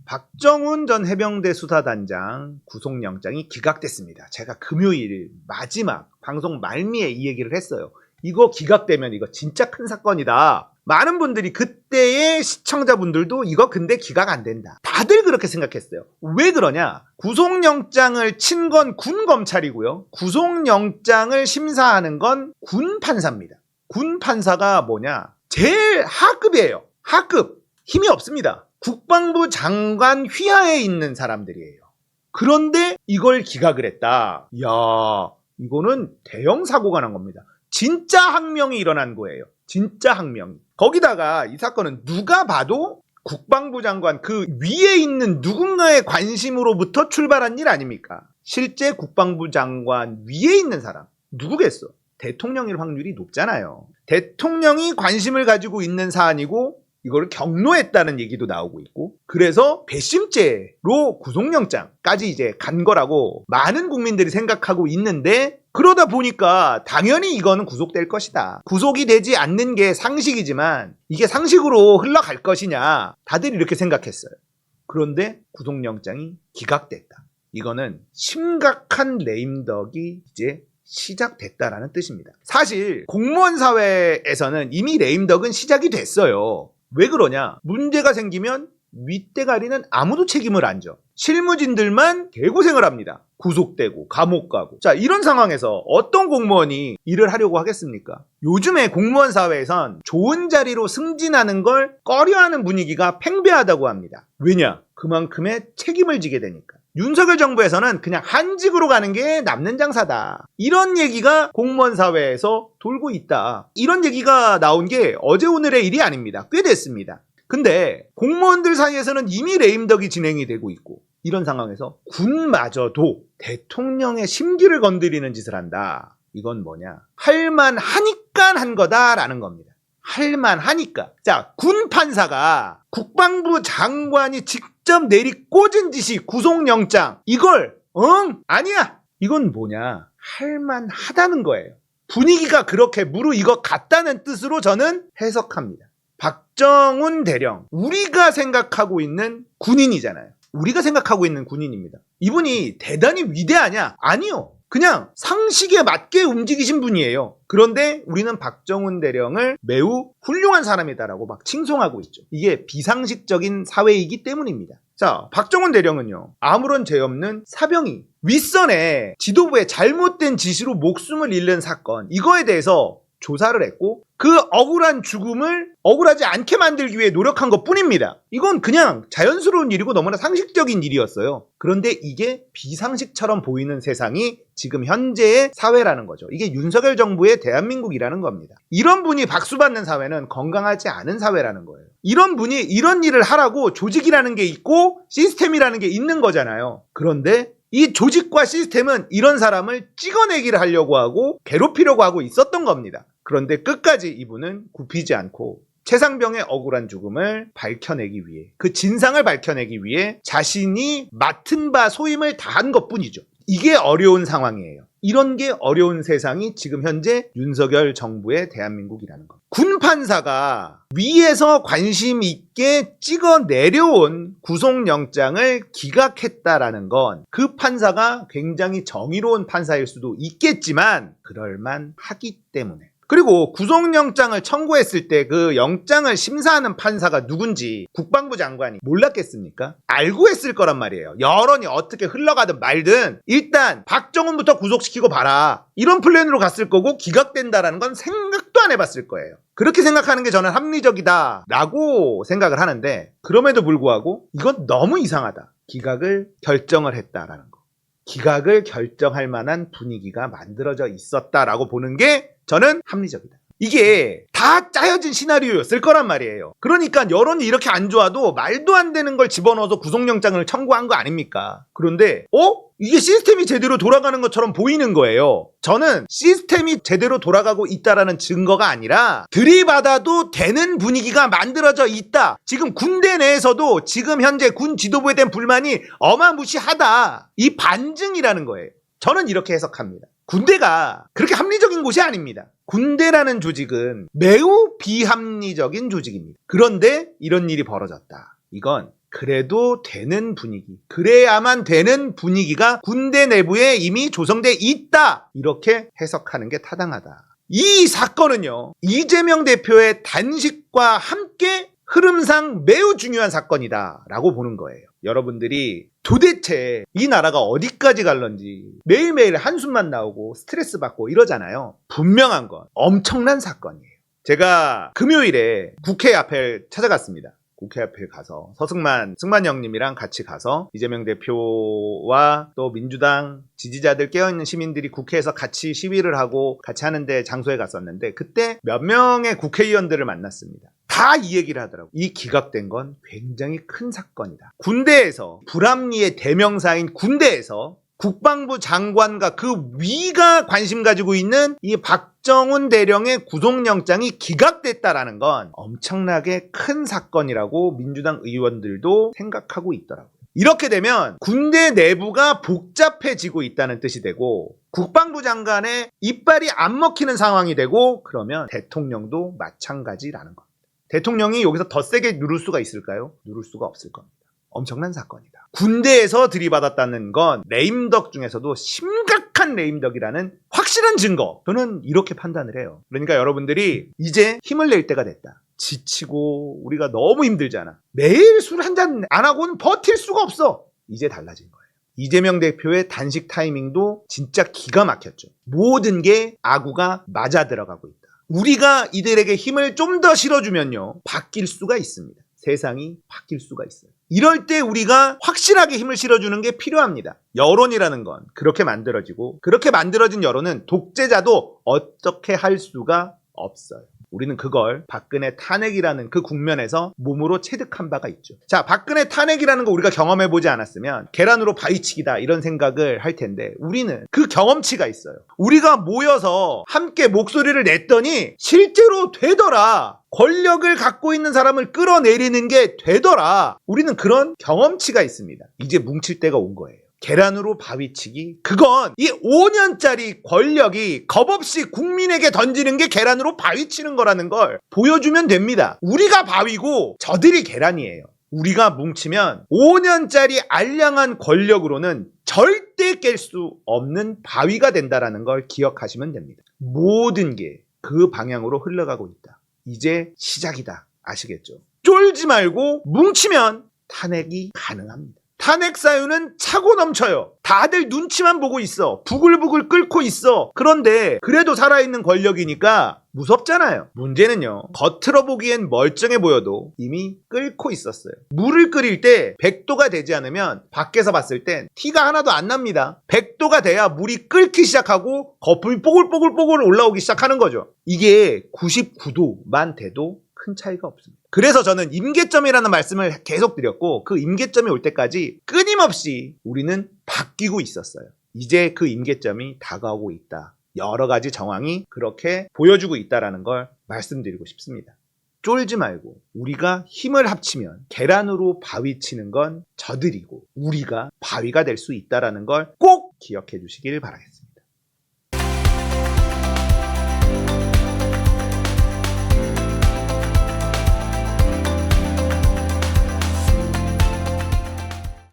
박정훈 전 해병대 수사단장 구속영장이 기각됐습니다. 제가 금요일 마지막 방송 말미에 이 얘기를 했어요. 이거 기각되면 이거 진짜 큰 사건이다. 많은 분들이 그때의 시청자분들도 이거 근데 기각 안 된다. 다들 그렇게 생각했어요. 왜 그러냐? 구속영장을 친 건 군 검찰이고요. 구속영장을 심사하는 건 군 판사입니다. 군 판사가 뭐냐? 제일 하급이에요. 하급. 힘이 없습니다. 국방부 장관 휘하에 있는 사람들이에요. 그런데 이걸 기각을 했다. 이야, 이거는 대형 사고가 난 겁니다. 진짜 항명이 일어난 거예요. 진짜 항명이. 거기다가 이 사건은 누가 봐도 국방부 장관 그 위에 있는 누군가의 관심으로부터 출발한 일 아닙니까? 실제 국방부 장관 위에 있는 사람 누구겠어? 대통령일 확률이 높잖아요. 대통령이 관심을 가지고 있는 사안이고 이걸 경로했다는 얘기도 나오고 있고, 그래서 배심죄로 구속영장까지 이제 간 거라고 많은 국민들이 생각하고 있는데, 그러다 보니까 당연히 이거는 구속될 것이다. 구속이 되지 않는 게 상식이지만 이게 상식으로 흘러갈 것이냐, 다들 이렇게 생각했어요. 그런데 구속영장이 기각됐다. 이거는 심각한 레임덕이 이제 시작됐다라는 뜻입니다. 사실 공무원 사회에서는 이미 레임덕은 시작이 됐어요. 왜 그러냐? 문제가 생기면 윗대가리는 아무도 책임을 안 져. 실무진들만 개고생을 합니다. 구속되고 감옥 가고. 자, 이런 상황에서 어떤 공무원이 일을 하려고 하겠습니까? 요즘에 공무원 사회에선 좋은 자리로 승진하는 걸 꺼려하는 분위기가 팽배하다고 합니다. 왜냐? 그만큼의 책임을 지게 되니까. 윤석열 정부에서는 그냥 한직으로 가는 게 남는 장사다. 이런 얘기가 공무원 사회에서 돌고 있다. 이런 얘기가 나온 게 어제 오늘의 일이 아닙니다. 꽤 됐습니다. 근데 공무원들 사이에서는 이미 레임덕이 진행이 되고 있고, 이런 상황에서 군마저도 대통령의 심기를 건드리는 짓을 한다. 이건 뭐냐? 할만하니까 한 거다라는 겁니다. 할만하니까. 자, 군 판사가 국방부 장관이 직접 내리꽂은 짓이 구속영장. 이걸 아니야. 이건 뭐냐? 할만하다는 거예요. 분위기가 그렇게 무르익어갔다는 뜻으로 저는 해석합니다. 박정훈 대령, 우리가 생각하고 있는 군인이잖아요. 우리가 생각하고 있는 군인입니다. 이분이 대단히 위대하냐? 아니요. 그냥 상식에 맞게 움직이신 분이에요. 그런데 우리는 박정훈 대령을 매우 훌륭한 사람이다라고 막 칭송하고 있죠. 이게 비상식적인 사회이기 때문입니다. 자, 박정훈 대령은요, 아무런 죄 없는 사병이 윗선에 지도부의 잘못된 지시로 목숨을 잃는 사건, 이거에 대해서 조사를 했고 그 억울한 죽음을 억울하지 않게 만들기 위해 노력한 것 뿐입니다. 이건 그냥 자연스러운 일이고 너무나 상식적인 일이었어요. 그런데 이게 비상식처럼 보이는 세상이 지금 현재의 사회라는 거죠. 이게 윤석열 정부의 대한민국이라는 겁니다. 이런 분이 박수받는 사회는 건강하지 않은 사회라는 거예요. 이런 분이 이런 일을 하라고 조직이라는 게 있고 시스템이라는 게 있는 거잖아요. 그런데 이 조직과 시스템은 이런 사람을 찍어내기를 하려고 하고 괴롭히려고 하고 있었던 겁니다. 그런데 끝까지 이분은 굽히지 않고 최상병의 억울한 죽음을 밝혀내기 위해, 그 진상을 밝혀내기 위해 자신이 맡은 바 소임을 다한 것뿐이죠. 이게 어려운 상황이에요. 이런 게 어려운 세상이 지금 현재 윤석열 정부의 대한민국이라는 것. 군 판사가 위에서 관심 있게 찍어 내려온 구속영장을 기각했다라는 건 그 판사가 굉장히 정의로운 판사일 수도 있겠지만 그럴만하기 때문에. 그리고 구속영장을 청구했을 때 그 영장을 심사하는 판사가 누군지 국방부 장관이 몰랐겠습니까? 알고 했을 거란 말이에요. 여론이 어떻게 흘러가든 말든 일단 박정훈부터 구속시키고 봐라. 이런 플랜으로 갔을 거고 기각된다라는 건 생각도 안 해봤을 거예요. 그렇게 생각하는 게 저는 합리적이다 라고 생각을 하는데, 그럼에도 불구하고 이건 너무 이상하다. 기각을 결정을 했다라는 거. 기각을 결정할 만한 분위기가 만들어져 있었다라고 보는 게 저는 합리적이다. 이게 다 짜여진 시나리오였을 거란 말이에요. 그러니까 여론이 이렇게 안 좋아도 말도 안 되는 걸 집어넣어서 구속영장을 청구한 거 아닙니까? 그런데 이게 시스템이 제대로 돌아가는 것처럼 보이는 거예요. 저는 시스템이 제대로 돌아가고 있다라는 증거가 아니라 들이받아도 되는 분위기가 만들어져 있다. 지금 군대 내에서도 지금 현재 군 지도부에 대한 불만이 어마무시하다. 이 반증이라는 거예요. 저는 이렇게 해석합니다. 군대가 그렇게 합리적인 곳이 아닙니다. 군대라는 조직은 매우 비합리적인 조직입니다. 그런데 이런 일이 벌어졌다. 이건 그래도 되는 분위기, 그래야만 되는 분위기가 군대 내부에 이미 조성돼 있다, 이렇게 해석하는 게 타당하다. 이 사건은요, 이재명 대표의 단식과 함께 흐름상 매우 중요한 사건이다 라고 보는 거예요. 여러분들이 도대체 이 나라가 어디까지 갈런지 매일매일 한숨만 나오고 스트레스 받고 이러잖아요. 분명한 건 엄청난 사건이에요. 제가 금요일에 국회 앞에 찾아갔습니다. 국회 앞에 가서 승만 형님이랑 같이 가서 이재명 대표와 또 민주당 지지자들 깨어있는 시민들이 국회에서 같이 시위를 하고 같이 하는데 장소에 갔었는데, 그때 몇 명의 국회의원들을 만났습니다. 다 이 얘기를 하더라고요. 이 기각된 건 굉장히 큰 사건이다. 군대에서, 불합리의 대명사인 군대에서 국방부 장관과 그 위가 관심 가지고 있는 이 박정훈 대령의 구속영장이 기각됐다라는 건 엄청나게 큰 사건이라고 민주당 의원들도 생각하고 있더라고요. 이렇게 되면 군대 내부가 복잡해지고 있다는 뜻이 되고, 국방부 장관의 이빨이 안 먹히는 상황이 되고, 그러면 대통령도 마찬가지라는 겁니다. 대통령이 여기서 더 세게 누를 수가 있을까요? 누를 수가 없을 겁니다. 엄청난 사건이다. 군대에서 들이받았다는 건 레임덕 중에서도 심각한 레임덕이라는 확실한 증거. 저는 이렇게 판단을 해요. 그러니까 여러분들이 이제 힘을 낼 때가 됐다. 지치고 우리가 너무 힘들잖아. 매일 술 한 잔 안 하고는 버틸 수가 없어. 이제 달라진 거예요. 이재명 대표의 단식 타이밍도 진짜 기가 막혔죠. 모든 게 아구가 맞아 들어가고 있다. 우리가 이들에게 힘을 좀 더 실어주면요, 바뀔 수가 있습니다. 세상이 바뀔 수가 있어요. 이럴 때 우리가 확실하게 힘을 실어주는 게 필요합니다. 여론이라는 건 그렇게 만들어지고, 그렇게 만들어진 여론은 독재자도 어떻게 할 수가 없어요. 우리는 그걸 박근혜 탄핵이라는 그 국면에서 몸으로 체득한 바가 있죠. 자, 박근혜 탄핵이라는 거 우리가 경험해보지 않았으면 계란으로 바위치기다 이런 생각을 할 텐데, 우리는 그 경험치가 있어요. 우리가 모여서 함께 목소리를 냈더니 실제로 되더라. 권력을 갖고 있는 사람을 끌어내리는 게 되더라. 우리는 그런 경험치가 있습니다. 이제 뭉칠 때가 온 거예요. 계란으로 바위치기, 그건 이 5년짜리 권력이 겁없이 국민에게 던지는 게 계란으로 바위치는 거라는 걸 보여주면 됩니다. 우리가 바위고 저들이 계란이에요. 우리가 뭉치면 5년짜리 알량한 권력으로는 절대 깰 수 없는 바위가 된다는 걸 기억하시면 됩니다. 모든 게 그 방향으로 흘러가고 있다. 이제 시작이다. 아시겠죠? 쫄지 말고 뭉치면 탄핵이 가능합니다. 탄핵 사유는 차고 넘쳐요. 다들 눈치만 보고 있어. 부글부글 끓고 있어. 그런데 그래도 살아있는 권력이니까 무섭잖아요. 문제는요, 겉으로 보기엔 멀쩡해 보여도 이미 끓고 있었어요. 물을 끓일 때 100도가 되지 않으면 밖에서 봤을 땐 티가 하나도 안 납니다. 100도가 돼야 물이 끓기 시작하고 거품이 뽀글뽀글 올라오기 시작하는 거죠. 이게 99도만 돼도 큰 차이가 없습니다. 그래서 저는 임계점이라는 말씀을 계속 드렸고, 그 임계점이 올 때까지 끊임없이 우리는 바뀌고 있었어요. 이제 그 임계점이 다가오고 있다. 여러 가지 정황이 그렇게 보여주고 있다는 걸 말씀드리고 싶습니다. 쫄지 말고 우리가 힘을 합치면 계란으로 바위 치는 건 저들이고 우리가 바위가 될 수 있다는 걸 꼭 기억해 주시길 바라겠습니다.